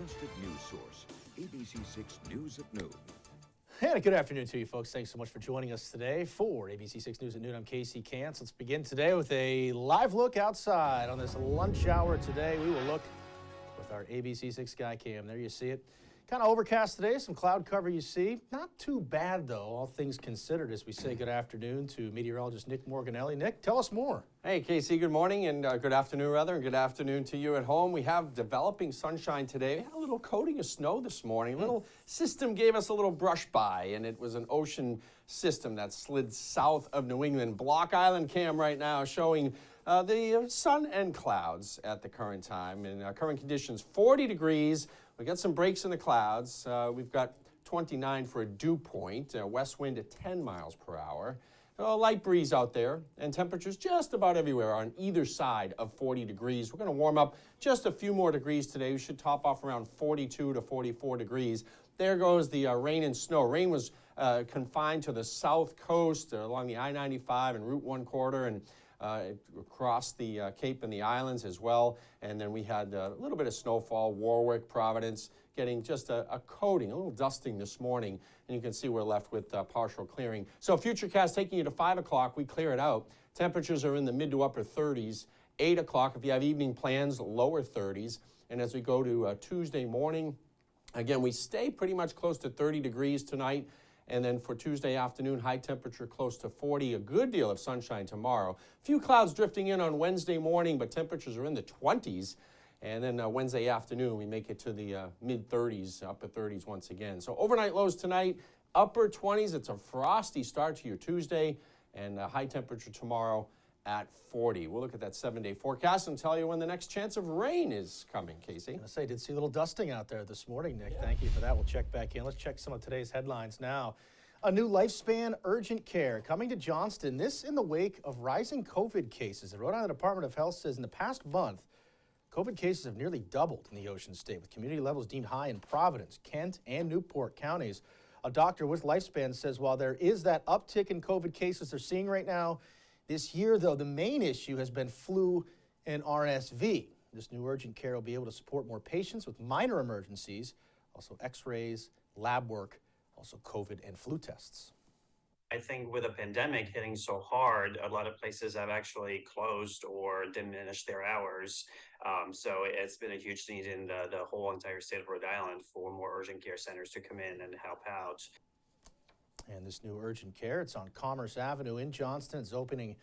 trusted news source, ABC6 News at Noon. And good afternoon to you folks. Thanks so much for joining us today for ABC6 News at Noon. I'm Casey Cantz. Let's begin today with a live look outside. On this lunch hour today, we will look with our ABC6 Sky Cam. There you see it. Kind of overcast today, some cloud cover you see. Not too bad though, all things considered, as we say good afternoon to meteorologist Nick Morganelli. Nick, tell us more. Hey Casey, good morning and good afternoon rather, and good afternoon to you at home. We have developing sunshine today. We had a little coating of snow this morning. A little system gave us a little brush by, and it was an ocean system that slid south of New England. Block Island cam right now showing the sun and clouds at the current time. And current conditions, 40 degrees. We got some breaks in the clouds. We've got 29 for a dew point, west wind at 10 miles per hour. A light breeze out there, and temperatures just about everywhere on either side of 40 degrees. We're going to warm up just a few more degrees today. We should top off around 42 to 44 degrees. There goes the rain and snow. Rain was confined to the south coast along the I-95 and Route 1 corridor, and across the Cape and the islands as well. And then we had a little bit of snowfall, Warwick, Providence, getting just a coating, a little dusting this morning. And you can see we're left with partial clearing. So Futurecast taking you to 5 o'clock, we clear it out. Temperatures are in the mid to upper 30s. 8 o'clock, if you have evening plans, lower 30s. And as we go to Tuesday morning, again, we stay pretty much close to 30 degrees tonight. And then for Tuesday afternoon, high temperature close to 40, a good deal of sunshine tomorrow. A few clouds drifting in on Wednesday morning, but temperatures are in the 20s. And then Wednesday afternoon, we make it to the mid-30s, upper 30s once again. So overnight lows tonight, upper 20s. It's a frosty start to your Tuesday, and high temperature tomorrow at 40. We'll look at that 7-day forecast and tell you when the next chance of rain is coming, Casey. I did see a little dusting out there this morning, Nick. Yeah. Thank you for that. We'll check back in. Let's check some of today's headlines now. A new lifespan urgent care coming to Johnston. This in the wake of rising COVID cases. The Rhode Island Department of Health says in the past month, COVID cases have nearly doubled in the Ocean State, with community levels deemed high in Providence, Kent, and Newport counties. A doctor with Lifespan says while there is that uptick in COVID cases they're seeing right now, this year, though, the main issue has been flu and RSV. This new urgent care will be able to support more patients with minor emergencies, also x-rays, lab work, also COVID and flu tests. I think with the pandemic hitting so hard, a lot of places have actually closed or diminished their hours. So it's been a huge need in the whole entire state of Rhode Island for more urgent care centers to come in and help out. And this new urgent care, it's on Commerce Avenue in Johnston. It's opening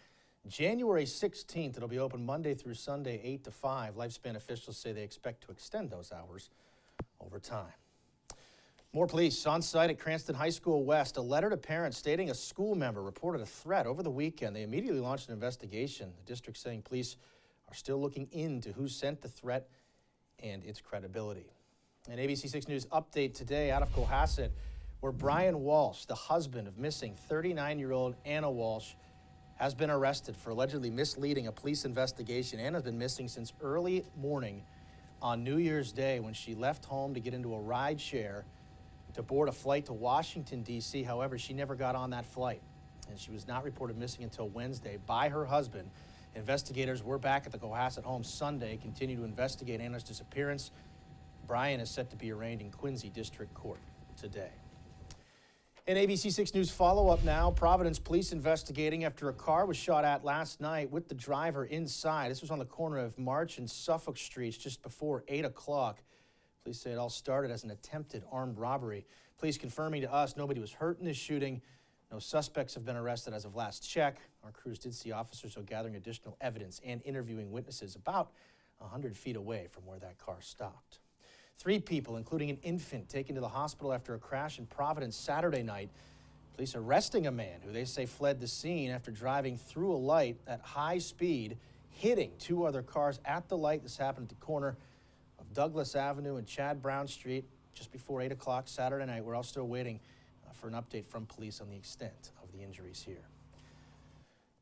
January 16th. It'll be open Monday through Sunday, 8 to 5. Lifespan officials say they expect to extend those hours over time. More police on site at Cranston High School West. A letter to parents stating a school member reported a threat over the weekend. They immediately launched an investigation. The district saying police are still looking into who sent the threat and its credibility. An ABC6 News update today out of Cohasset, where Brian Walsh, the husband of missing 39-year-old Anna Walsh, has been arrested for allegedly misleading a police investigation. Anna's been missing since early morning on New Year's Day when she left home to get into a ride share to board a flight to Washington, D.C. However, she never got on that flight, and she was not reported missing until Wednesday by her husband. Investigators were back at the Cohasset home Sunday, continue to investigate Anna's disappearance. Brian is set to be arraigned in Quincy District Court today. An ABC6 News follow-up now. Providence police investigating after a car was shot at last night with the driver inside. This was on the corner of March and Suffolk Streets just before 8 o'clock. Police say it all started as an attempted armed robbery. Police confirming to us nobody was hurt in this shooting. No suspects have been arrested as of last check. Our crews did see officers gathering additional evidence and interviewing witnesses about 100 feet away from where that car stopped. 3 people, including an infant, taken to the hospital after a crash in Providence Saturday night. Police arresting a man who they say fled the scene after driving through a light at high speed, hitting 2 other cars at the light. This happened at the corner of Douglas Avenue and Chad Brown Street just before 8 o'clock Saturday night. We're all still waiting for an update from police on the extent of the injuries here.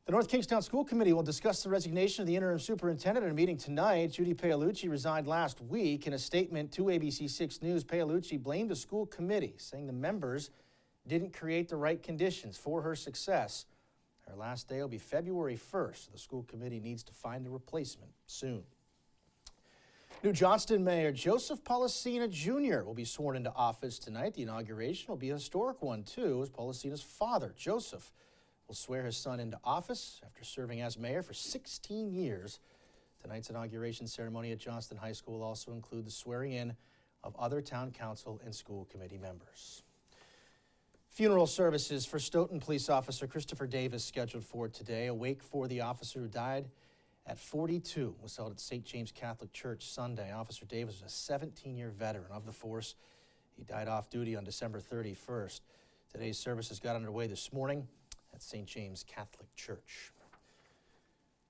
The North Kingstown School Committee will discuss the resignation of the interim superintendent at a meeting tonight. Judy Paolucci resigned last week. In a statement to ABC6 News, Paolucci blamed the school committee, saying the members didn't create the right conditions for her success. Her last day will be February 1st. The school committee needs to find a replacement soon. New Johnston Mayor Joseph Polisena Jr. will be sworn into office tonight. The inauguration will be a historic one, too, as Polisena's father, Joseph, will swear his son into office after serving as mayor for 16 years. Tonight's inauguration ceremony at Johnston High School will also include the swearing in of other town council and school committee members. Funeral services for Stoughton police officer Christopher Davis scheduled for today. A wake for the officer who died at 42 was held at St. James Catholic Church Sunday. Officer Davis was a 17-year veteran of the force. He died off duty on December 31st. Today's services got underway this morning at St. James Catholic Church.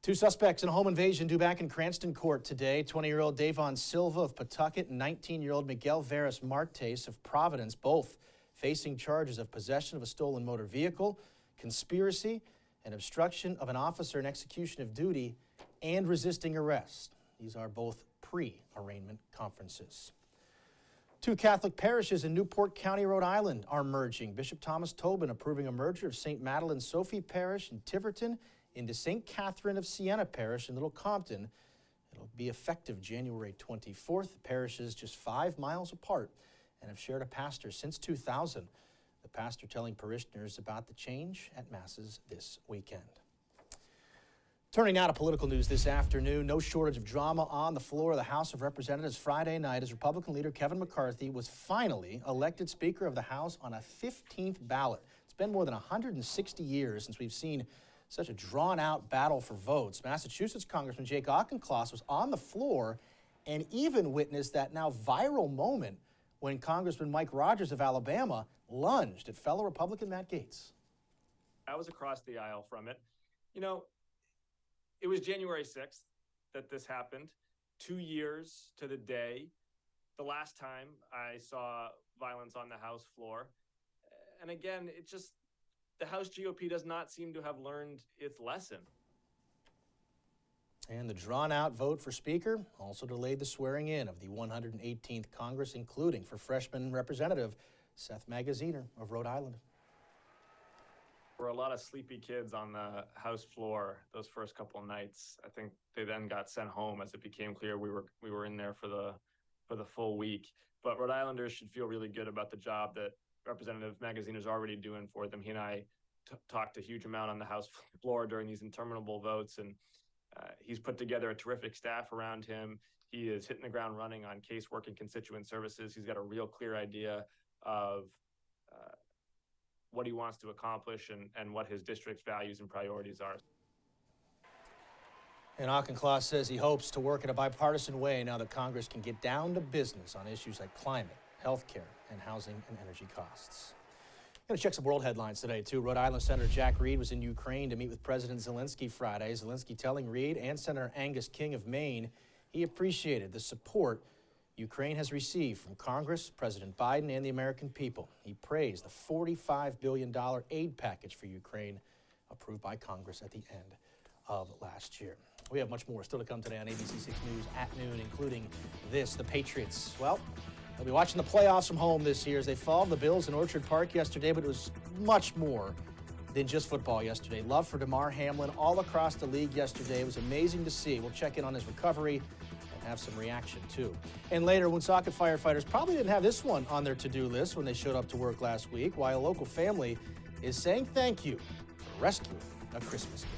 Two suspects in a home invasion due back in Cranston Court today. 20-year-old Davon Silva of Pawtucket and 19-year-old Miguel Veras Martes of Providence, both facing charges of possession of a stolen motor vehicle, conspiracy, and obstruction of an officer in execution of duty, and resisting arrest. These are both pre-arraignment conferences. Two Catholic parishes in Newport County, Rhode Island are merging. Bishop Thomas Tobin approving a merger of St. Madeleine Sophie Parish in Tiverton into St. Catherine of Siena Parish in Little Compton. It'll be effective January 24th. The parishes just 5 miles apart and have shared a pastor since 2000. The pastor telling parishioners about the change at Masses this weekend. Turning now to political news this afternoon, no shortage of drama on the floor of the House of Representatives Friday night as Republican leader Kevin McCarthy was finally elected Speaker of the House on a 15th ballot. It's been more than 160 years since we've seen such a drawn-out battle for votes. Massachusetts Congressman Jake Auchincloss was on the floor and even witnessed that now viral moment when Congressman Mike Rogers of Alabama lunged at fellow Republican Matt Gaetz. I was across the aisle from it. You know, it was January 6th that this happened, 2 years to the day, the last time I saw violence on the House floor. And again, the House GOP does not seem to have learned its lesson. And the drawn-out vote for Speaker also delayed the swearing in of the 118th Congress, including for freshman Representative Seth Magaziner of Rhode Island. There were a lot of sleepy kids on the House floor those first couple of nights. I think they then got sent home as it became clear we were in there for the full week. But Rhode Islanders should feel really good about the job that Representative Magaziner is already doing for them. He and I talked a huge amount on the House floor during these interminable votes, and he's put together a terrific staff around him. He is hitting the ground running on casework and constituent services. He's got a real clear idea of what he wants to accomplish and what his district's values and priorities are. And Auchincloss says he hopes to work in a bipartisan way now that Congress can get down to business on issues like climate, health care, and housing and energy costs. Going to check some world headlines today, too. Rhode Island Senator Jack Reed was in Ukraine to meet with President Zelensky Friday. Zelensky telling Reed and Senator Angus King of Maine he appreciated the support Ukraine has received from Congress, President Biden, and the American people. He praised the $45 billion aid package for Ukraine approved by Congress at the end of last year. We have much more still to come today on ABC6 News at noon, including this. The Patriots, well, they'll be watching the playoffs from home this year as they followed the Bills in Orchard Park yesterday, but it was much more than just football yesterday. Love for Damar Hamlin all across the league yesterday. It was amazing to see. We'll check in on his recovery and have some reaction, too. And later, Woonsocket firefighters probably didn't have this one on their to-do list when they showed up to work last week, while a local family is saying thank you for rescuing a Christmas gift.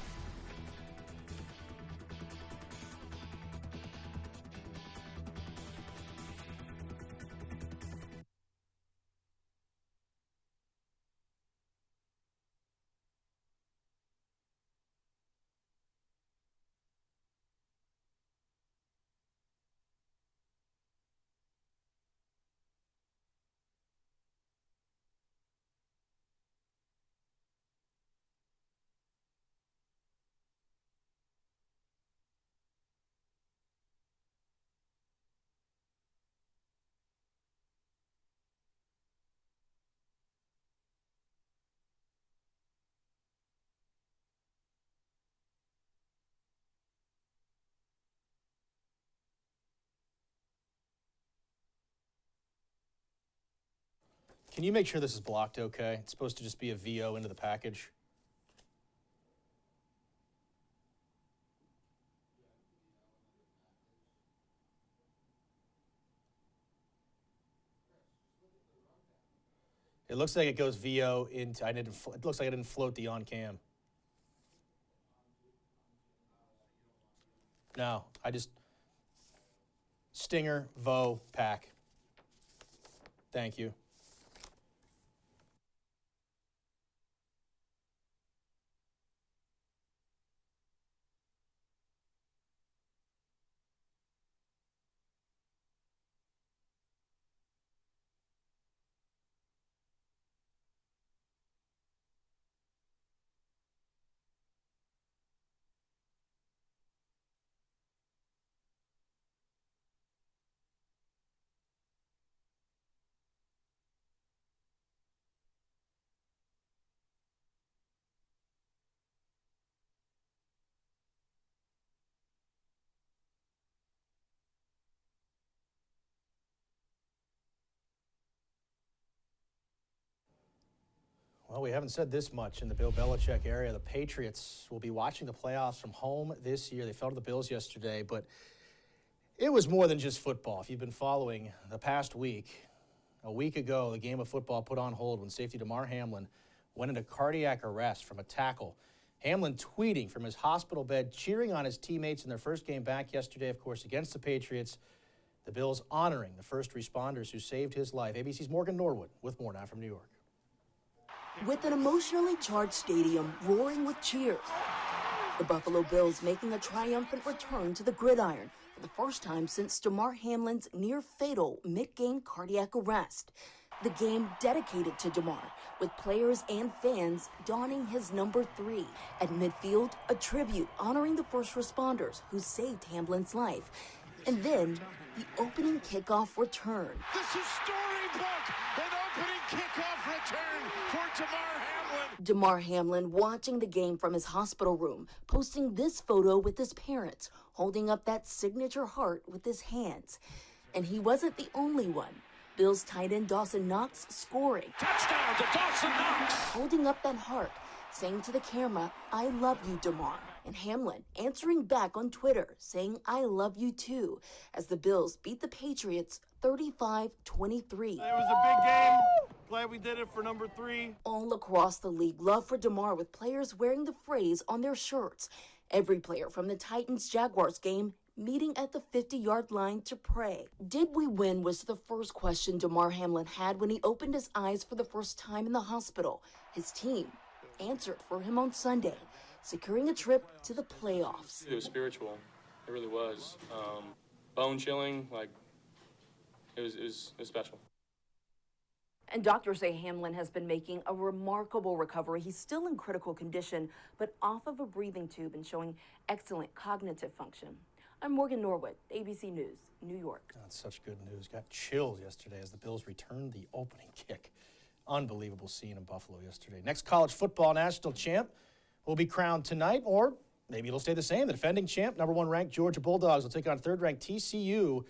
Can you make sure this is blocked okay? It's supposed to just be a VO into the package. It looks like it goes VO into. It looks like I didn't float the on cam. No, I just Stinger, Vo, Pack. Thank you. Well, we haven't said this much in the Bill Belichick area. The Patriots will be watching the playoffs from home this year. They fell to the Bills yesterday, but it was more than just football. If you've been following the past week, a week ago, the game of football put on hold when safety Damar Hamlin went into cardiac arrest from a tackle. Hamlin tweeting from his hospital bed, cheering on his teammates in their first game back yesterday, of course, against the Patriots. The Bills honoring the first responders who saved his life. ABC's Morgan Norwood with more now from New York. With an emotionally charged stadium roaring with cheers, the Buffalo Bills making a triumphant return to the gridiron for the first time since Damar Hamlin's near-fatal mid-game cardiac arrest. The game dedicated to Damar, with players and fans donning his number 3. At midfield, a tribute honoring the first responders who saved Hamlin's life. And then, the opening kickoff return. This is storybook, an opening kickoff return for Damar Hamlin. Damar Hamlin watching the game from his hospital room, posting this photo with his parents, holding up that signature heart with his hands. And he wasn't the only one. Bills tight end Dawson Knox scoring. Touchdown to Dawson Knox. Holding up that heart, saying to the camera, "I love you, Damar." And Hamlin answering back on Twitter, saying, "I love you too," as the Bills beat the Patriots 35-23. It was a big game. Glad we did it for number 3. All across the league, love for Damar with players wearing the phrase on their shirts. Every player from the Titans-Jaguars game meeting at the 50-yard line to pray. Did we win was the first question Damar Hamlin had when he opened his eyes for the first time in the hospital. His team answered for him on Sunday, securing a trip to the playoffs. It was spiritual. It really was. Bone chilling. Like, it was special. And doctors say Hamlin has been making a remarkable recovery. He's still in critical condition, but off of a breathing tube and showing excellent cognitive function. I'm Morgan Norwood, ABC News, New York. That's such good news. Got chills yesterday as the Bills returned the opening kick. Unbelievable scene in Buffalo yesterday. Next college football national champ will be crowned tonight, or maybe it'll stay the same. The defending champ, number 1 ranked Georgia Bulldogs, will take on 3rd ranked TCU.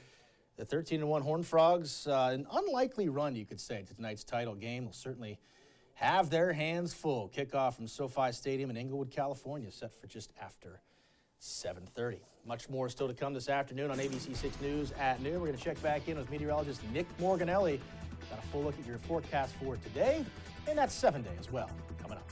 The 13-1 Horned Frogs, an unlikely run, you could say, to tonight's title game. Will certainly have their hands full. Kickoff from SoFi Stadium in Inglewood, California, set for just after 7:30. Much more still to come this afternoon on ABC6 News at noon. We're going to check back in with meteorologist Nick Morganelli. Got a full look at your forecast for today, and that's 7 day as well, coming up.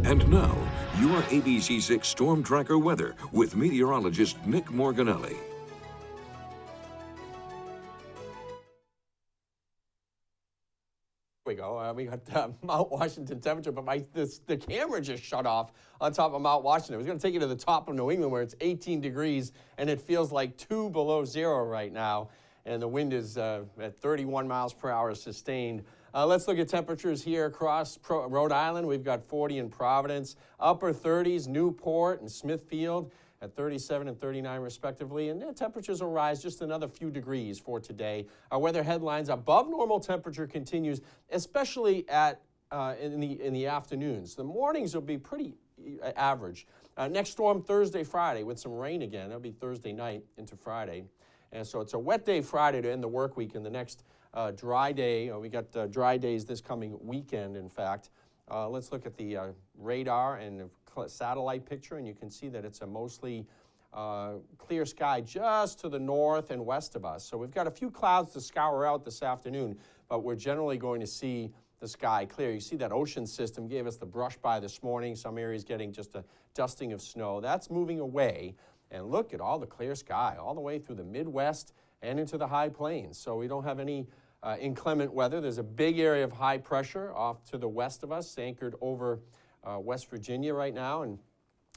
And now, your ABC6 Storm Tracker weather with meteorologist Nick Morganelli. Here we go. We got Mount Washington temperature, but the camera just shut off on top of Mount Washington. It was going to take you to the top of New England where it's 18 degrees and it feels like 2 below zero right now. And the wind is at 31 miles per hour sustained. Let's look at temperatures here across Rhode Island. We've got 40 in Providence, upper 30s, Newport and Smithfield at 37 and 39 respectively. And temperatures will rise just another few degrees for today. Our weather headlines: above normal temperature continues, especially in the afternoons. The mornings will be pretty average. Next storm Thursday, Friday with some rain again. That'll be Thursday night into Friday. And so it's a wet day Friday to end the work week, and the next dry day. We got dry days this coming weekend, in fact. Let's look at the radar and satellite picture, and you can see that it's a mostly clear sky just to the north and west of us. So we've got a few clouds to scour out this afternoon, but we're generally going to see the sky clear. You see that ocean system gave us the brush by this morning. Some areas getting just a dusting of snow. That's moving away. And look at all the clear sky all the way through the Midwest and into the high plains. So we don't have any inclement weather. There's a big area of high pressure off to the west of us, anchored over West Virginia right now, and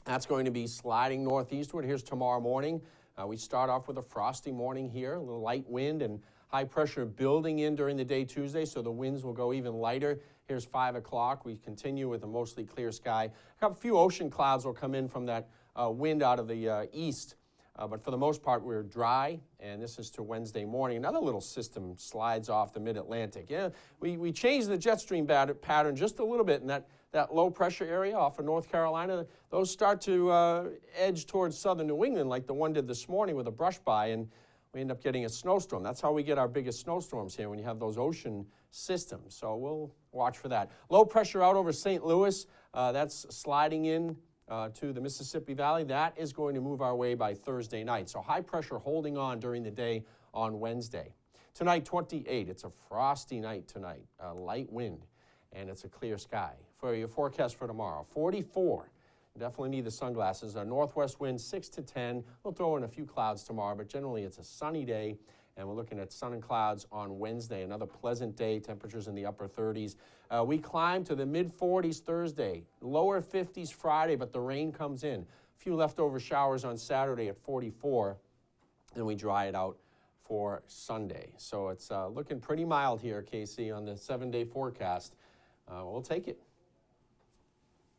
that's going to be sliding northeastward. Here's tomorrow morning. We start off with a frosty morning here, a little light wind and high pressure building in during the day Tuesday, so the winds will go even lighter. Here's 5 o'clock. We continue with a mostly clear sky. A few ocean clouds will come in from that wind out of the east. But for the most part, we're dry, and this is to Wednesday morning. Another little system slides off the mid-Atlantic. Yeah, we changed the jet stream pattern just a little bit in that low-pressure area off of North Carolina. Those start to edge towards southern New England like the one did this morning with a brush by, and we end up getting a snowstorm. That's how we get our biggest snowstorms here, when you have those ocean systems. So we'll watch for that. Low pressure out over St. Louis. That's sliding in to the Mississippi Valley. That is going to move our way by Thursday night. So high pressure holding on during the day on Wednesday. Tonight, 28. It's a frosty night tonight. Light wind, and it's a clear sky. For your forecast for tomorrow, 44. Definitely need the sunglasses. A northwest wind, 6 to 10. We'll throw in a few clouds tomorrow, but generally it's a sunny day, and we're looking at sun and clouds on Wednesday. Another pleasant day, temperatures in the upper 30s. We climb to the mid-40s Thursday, lower 50s Friday, but the rain comes in. A few leftover showers on Saturday at 44, and we dry it out for Sunday. So it's looking pretty mild here, Casey, on the 7-day forecast. We'll take it.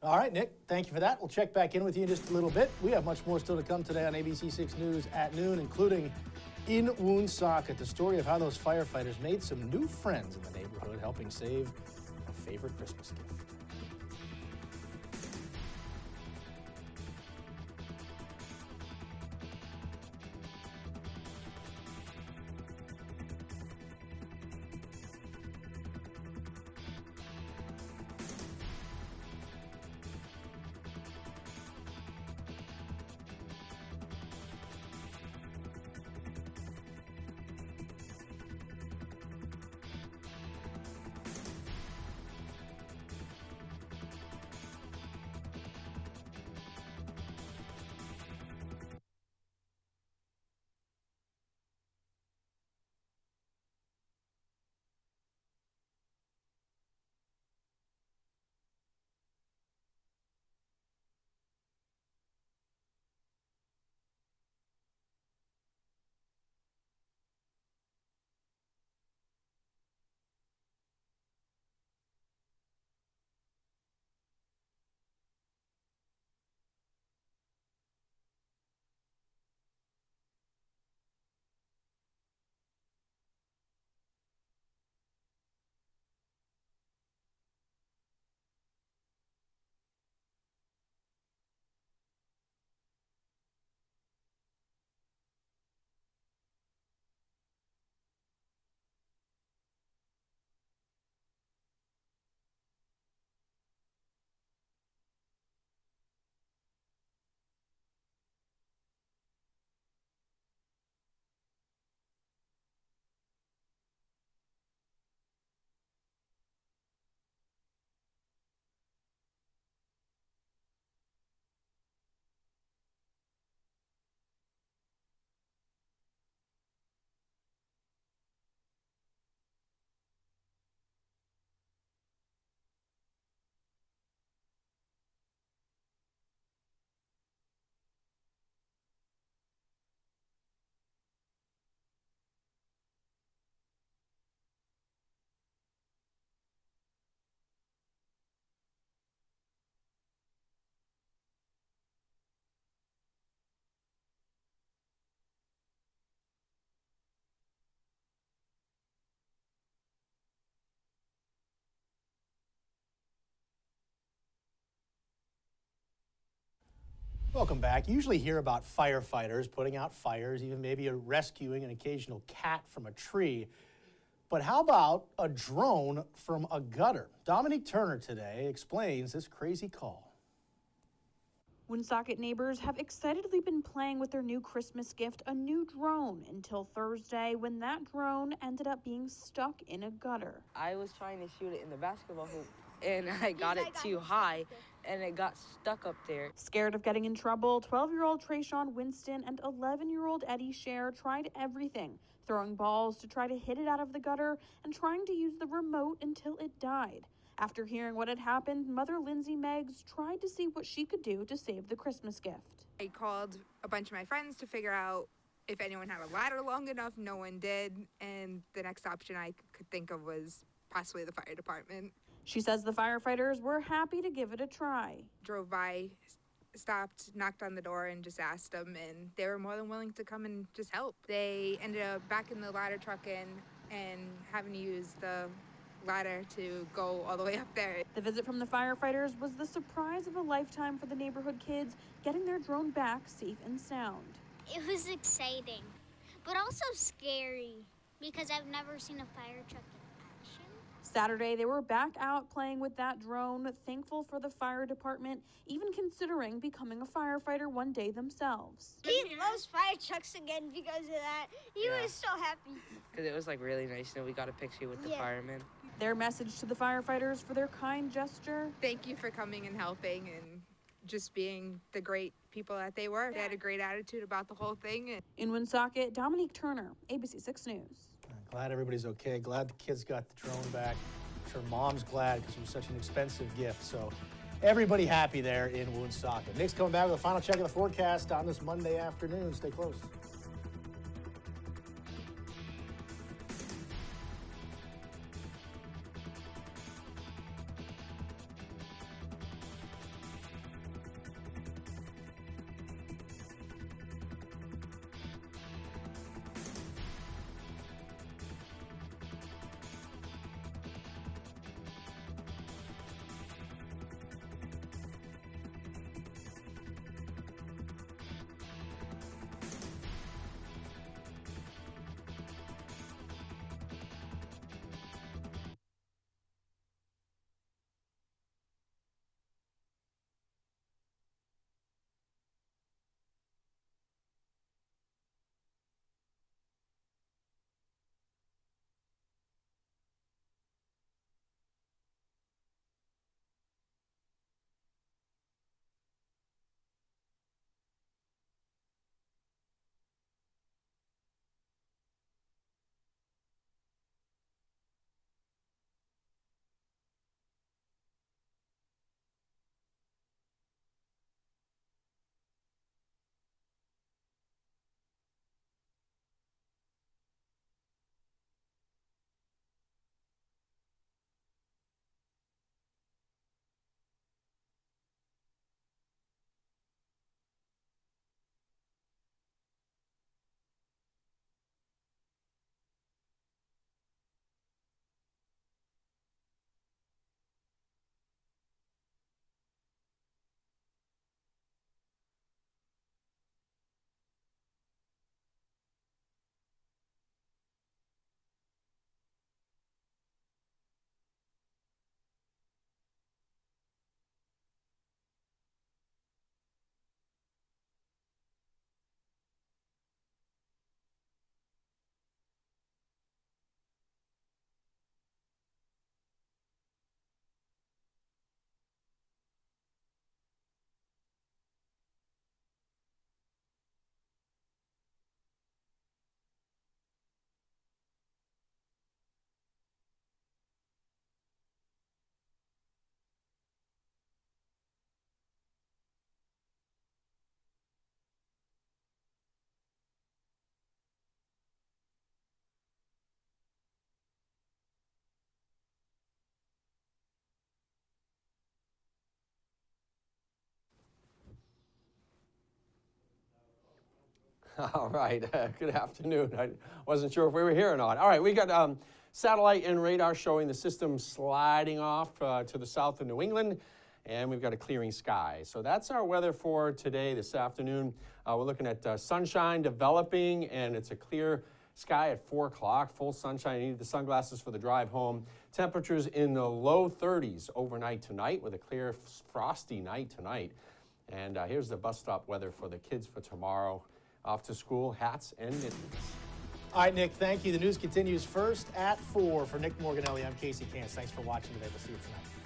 All right, Nick, thank you for that. We'll check back in with you in just a little bit. We have much more still to come today on ABC6 News at noon, including in Woonsocket, the story of how those firefighters made some new friends in the neighborhood, helping save a favorite Christmas gift. Welcome back. You usually hear about firefighters putting out fires, even maybe rescuing an occasional cat from a tree. But how about a drone from a gutter? Dominique Turner today explains this crazy call. Woonsocket neighbors have excitedly been playing with their new Christmas gift, a new drone, until Thursday when that drone ended up being stuck in a gutter. I was trying to shoot it in the basketball hoop and I got it too high and it got stuck up there. Scared of getting in trouble, 12-year-old Trayshawn Winston and 11-year-old Eddie Scher tried everything, throwing balls to try to hit it out of the gutter and trying to use the remote until it died. After hearing what had happened, Mother Lindsay Meggs tried to see what she could do to save the Christmas gift. I called a bunch of my friends to figure out if anyone had a ladder long enough. No one did, and the next option I could think of was possibly the fire department. She says the firefighters were happy to give it a try. Drove by, stopped, knocked on the door, and just asked them, and they were more than willing to come and just help. They ended up backing the ladder truck in and having to use the ladder to go all the way up there. The visit from the firefighters was the surprise of a lifetime for the neighborhood kids, getting their drone back safe and sound. It was exciting, but also scary because I've never seen a fire truck in action. Saturday, they were back out playing with that drone, thankful for the fire department, even considering becoming a firefighter one day themselves. He loves fire trucks again because of that. He was so happy. Because it was like really nice, we got a picture with the firemen. Their message to the firefighters for their kind gesture: thank you for coming and helping and just being the great people that they were. They had a great attitude about the whole thing. In Woonsocket, Dominique Turner, ABC6 News. I'm glad everybody's okay. Glad the kids got the drone back. I'm sure Mom's glad because it was such an expensive gift. So everybody happy there in Woonsocket. Nick's coming back with a final check of the forecast on this Monday afternoon. Stay close. All right, good afternoon. I wasn't sure if we were here or not. All right, we got satellite and radar showing the system sliding off to the south of New England. and we've got a clearing sky. So that's our weather for today, this afternoon. We're looking at sunshine developing, and it's a clear sky at 4 o'clock, full sunshine. You need the sunglasses for the drive home. Temperatures in the low 30s overnight tonight with a clear, frosty night tonight. And here's the bus stop weather for the kids for tomorrow. Off to school, hats and mittens. All right, Nick, thank you. The news continues first at 4. For Nick Morganelli, I'm Casey Cants. Thanks for watching today. We'll see you tonight.